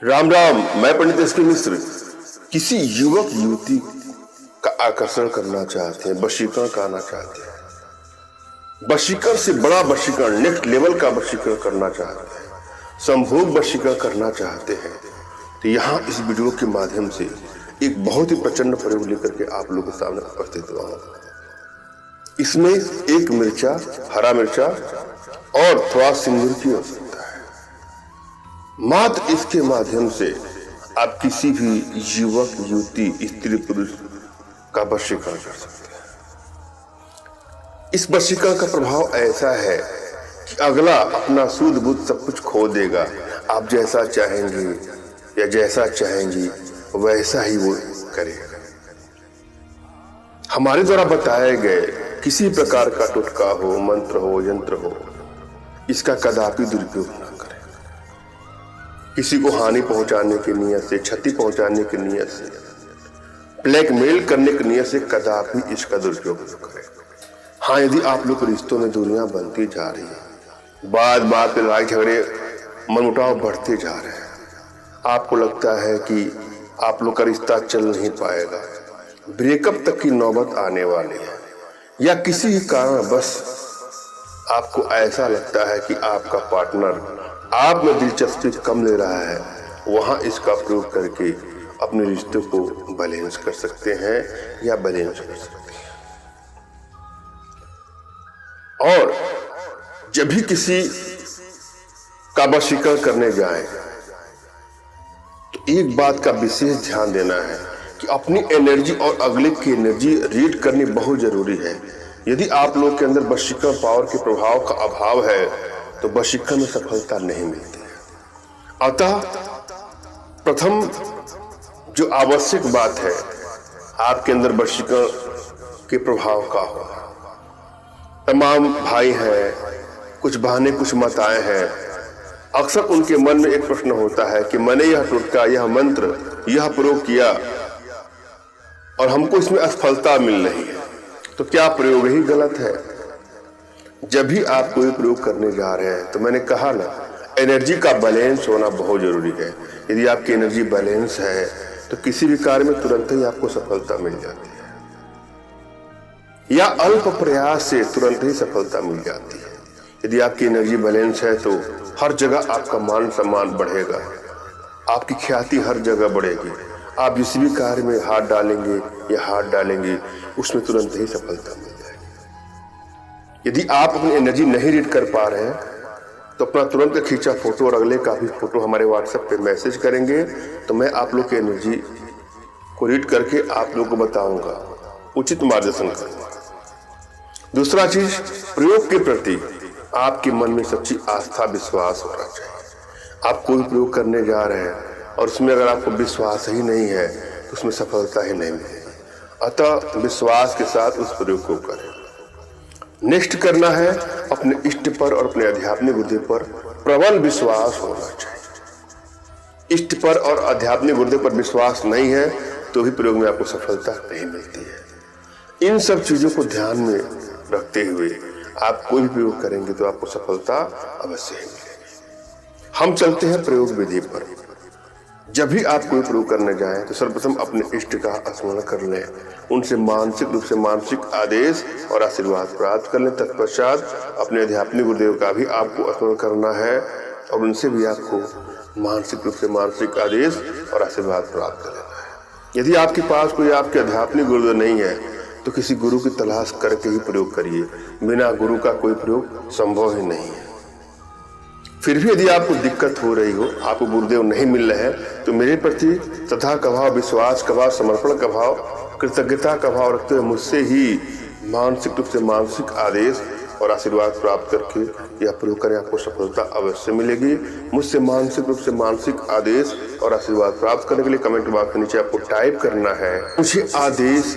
राम राम। मैं पंडित एसके मिश्र। किसी युवक युवती का आकर्षण करना चाहते हैं, वशीकरण कराना चाहते हैं, वशीकरण से बड़ा वशीकरण, नेक्स्ट लेवल का वशीकरण करना चाहते हैं, संभोग वशीकरण करना चाहते हैं, तो यहाँ इस वीडियो के माध्यम से एक बहुत ही प्रचंड प्रयोग लेकर के आप लोगों के सामने उपस्थित हुआ हूं। इसमें एक मिर्चा, हरा मिर्चा और थोड़ा सिंदूर की आवश्यकता है। मात्र इसके माध्यम से आप किसी भी युवक युवती, स्त्री पुरुष का वशीकरण कर सकते हैं। इस वशीकरण का प्रभाव ऐसा है कि अगला अपना सूद बुद्ध सब कुछ खो देगा। आप जैसा चाहेंगे या जैसा चाहेंगी वैसा ही वो करेगा। हमारे द्वारा बताए गए किसी प्रकार का टोटका हो, मंत्र हो, यंत्र हो, इसका कदापि दुरुपयोग न करें। किसी को हानि पहुंचाने की नियत से, क्षति पहुंचाने की नियत से, ब्लैकमेल करने की नियत से कदापि इसका दुरुपयोग न करें। हाँ, यदि आप लोग रिश्तों में दूरियां बनती जा रही है, बात बात पे लड़ाई झगड़े, मनमुटाव बढ़ते जा रहे हैं, आपको लगता है कि आप लोग का रिश्ता चल नहीं पाएगा, ब्रेकअप तक की नौबत आने वाली है, या किसी कारण बस आपको ऐसा लगता है कि आपका पार्टनर आप में दिलचस्पी कम ले रहा है, वहां इसका प्रयोग करके अपने रिश्ते को बैलेंस कर सकते हैं या बैलेंस कर सकते हैं। और जब भी किसी का वशीकरण करने जाए तो एक बात का विशेष ध्यान देना है कि अपनी एनर्जी और अगले की एनर्जी रीड करनी बहुत जरूरी है। यदि आप लोग के अंदर वशीकरण पावर के प्रभाव का अभाव है तो वशीकरण में सफलता नहीं मिलती है। अतः प्रथम जो आवश्यक बात है, आपके अंदर वशीकरण के प्रभाव का हो। तमाम भाई हैं, कुछ बहनें, कुछ माताएं हैं, अक्सर उनके मन में एक प्रश्न होता है कि मैंने यह टोटका, यह मंत्र, यह प्रयोग किया और हमको इसमें असफलता मिल रही है, तो क्या प्रयोग ही गलत है? जब भी आप कोई प्रयोग करने जा रहे हैं तो मैंने कहा ना, एनर्जी का बैलेंस होना बहुत जरूरी है। यदि आपकी एनर्जी बैलेंस है तो किसी भी कार्य में तुरंत ही आपको सफलता मिल जाती है, या अल्प प्रयास से तुरंत ही सफलता मिल जाती है। यदि आपकी एनर्जी बैलेंस है तो हर जगह आपका मान सम्मान बढ़ेगा, आपकी ख्याति हर जगह बढ़ेगी। आप जिस भी कार्य में हाथ डालेंगे या हाथ डालेंगे उसमें तुरंत ही सफलता मिल जाएगी। यदि आप अपनी एनर्जी नहीं रीड कर पा रहे हैं तो अपना तुरंत खींचा फोटो और अगले का भी फोटो हमारे व्हाट्सएप पे मैसेज करेंगे तो मैं आप लोग की एनर्जी को रीड करके आप लोग को बताऊंगा, उचित मार्गदर्शन करूंगा। दूसरा चीज, प्रयोग के प्रति आपके मन में सच्ची आस्था, विश्वास होना चाहिए। आप कोई प्रयोग करने जा रहे हैं और उसमें अगर आपको विश्वास ही नहीं है तो उसमें सफलता ही नहीं मिलेगी। अतः विश्वास के साथ उस प्रयोग को करें। नेक्स्ट करना है, अपने इष्ट पर और अपने आध्यात्मिक गुरुदेव पर प्रबल विश्वास होना चाहिए। इष्ट पर और आध्यात्मिक गुरुदेव पर विश्वास नहीं है तो भी प्रयोग में आपको सफलता नहीं मिलती है। इन सब चीजों को ध्यान में रखते हुए आप कोई भी प्रयोग करेंगे तो आपको सफलता अवश्य ही मिलेगी। हम चलते हैं प्रयोग विधि पर। जब भी आप कोई प्रयोग करने जाएं तो सर्वप्रथम अपने इष्ट का स्मरण कर लें, उनसे मानसिक रूप से मानसिक आदेश और आशीर्वाद प्राप्त कर लें। तत्पश्चात अपने आध्यात्मिक गुरुदेव का भी आपको स्मरण करना है और उनसे भी आपको मानसिक रूप से मानसिक आदेश और आशीर्वाद प्राप्त कर लेना है। यदि आपके पास कोई आपके आध्यात्मिक गुरुदेव नहीं है तो किसी गुरु की तलाश करके ही प्रयोग करिए। बिना गुरु का कोई प्रयोग संभव ही नहीं है। फिर भी यदि आपको दिक्कत हो रही हो, आपको गुरुदेव नहीं मिल रहे हैं, तो मेरे प्रति श्रद्धा का भाव, विश्वास का भाव, समर्पण का भाव, कृतज्ञता का भाव रखते हुए मुझसे ही मानसिक रूप से मानसिक आदेश और आशीर्वाद प्राप्त करके यह प्रयोग करें, आपको सफलता अवश्य मिलेगी। मुझसे मानसिक रूप से मानसिक आदेश और आशीर्वाद प्राप्त करने के लिए कमेंट बॉक्स के नीचे आपको टाइप करना है, मुझे आदेश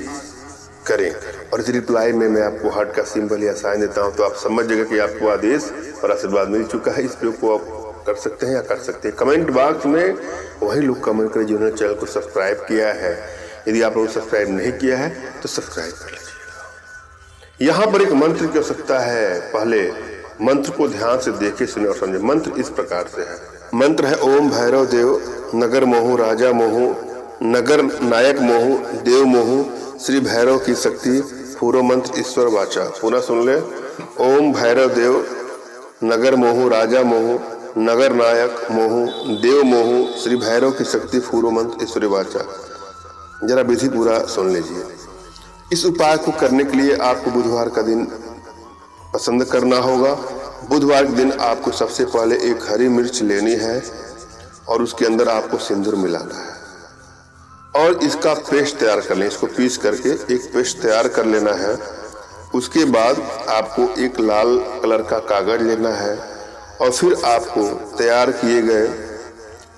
करें, और इस रिप्लाई में मैं आपको हार्ट का सिंबल या साइन देता हूं तो आप समझ जाएगा कि आपको आदेश और आशीर्वाद मिल चुका है। इस प्रयोग को आप कर सकते हैं या कर सकते हैं। कमेंट बॉक्स में वही लोग कमेंट करें जिन्होंने चैनल को सब्सक्राइब किया है। यदि आप लोग सब्सक्राइब नहीं किया है तो सब्सक्राइब कर लीजिएगा। यहाँ पर एक मंत्र की आवश्यकता है। पहले मंत्र को ध्यान से देखे, सुने और समझे। मंत्र इस प्रकार से है। मंत्र है ओम भैरव देव नगर मोहु राजा मोहु नगर नायक मोहु देव मोहु श्री भैरव की शक्ति पूर्व मंत्र ईश्वर वाचा। पुनः सुन ले। ओम भैरव देव नगर मोहु राजा मोहु नगर नायक मोहु देव मोहु श्री भैरव की शक्ति पूर्व मंत्र ईश्वर वाचा। जरा विधि पूरा सुन लीजिए। इस उपाय को करने के लिए आपको बुधवार का दिन पसंद करना होगा। बुधवार के दिन आपको सबसे पहले एक हरी मिर्च लेनी है और उसके अंदर आपको सिंदूर मिलाना है और इसका पेस्ट तैयार कर लें। इसको पीस करके एक पेस्ट तैयार कर लेना है। उसके बाद आपको एक लाल कलर का कागज लेना है और फिर आपको तैयार किए गए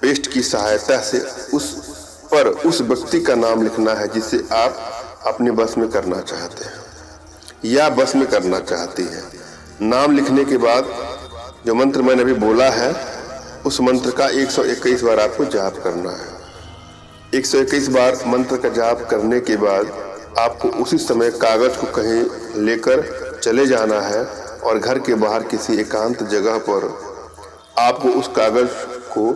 पेस्ट की सहायता से उस पर उस व्यक्ति का नाम लिखना है जिसे आप अपने बस में करना चाहते हैं या बस में करना चाहती हैं। नाम लिखने के बाद जो मंत्र मैंने अभी बोला है उस मंत्र का 121 बार आपको जाप करना है। 121 बार मंत्र का जाप करने के बाद आपको उसी समय कागज को कहीं लेकर चले जाना है और घर के बाहर किसी एकांत जगह पर आपको उस कागज को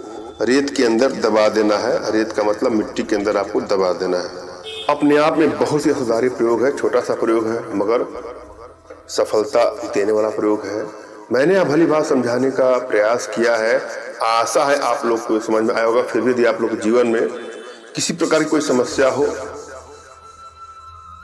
रेत के अंदर दबा देना है। रेत का मतलब मिट्टी के अंदर आपको दबा देना है। अपने आप में बहुत ही असरदारी प्रयोग है। छोटा सा प्रयोग है मगर सफलता देने वाला प्रयोग है। मैंने आप भली बात समझाने का प्रयास किया है। आशा है आप लोग को समझ में आया होगा। फिर भी यदि आप लोग के जीवन में किसी प्रकार की कोई समस्या हो,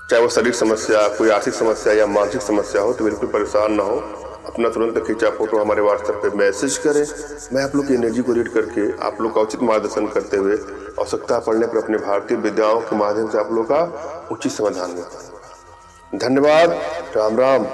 चाहे वो शारीरिक समस्या, कोई आर्थिक समस्या या मानसिक समस्या हो, तो बिल्कुल परेशान ना हो। अपना तुरंत खींचा फोटो हमारे व्हाट्सएप पे मैसेज करें। मैं आप लोग की एनर्जी को रीड करके आप लोग का उचित मार्गदर्शन करते हुए आवश्यकता पड़ने पर अपने भारतीय विद्याओं के माध्यम से आप लोग का उचित समाधान मिलता है। धन्यवाद। राम राम।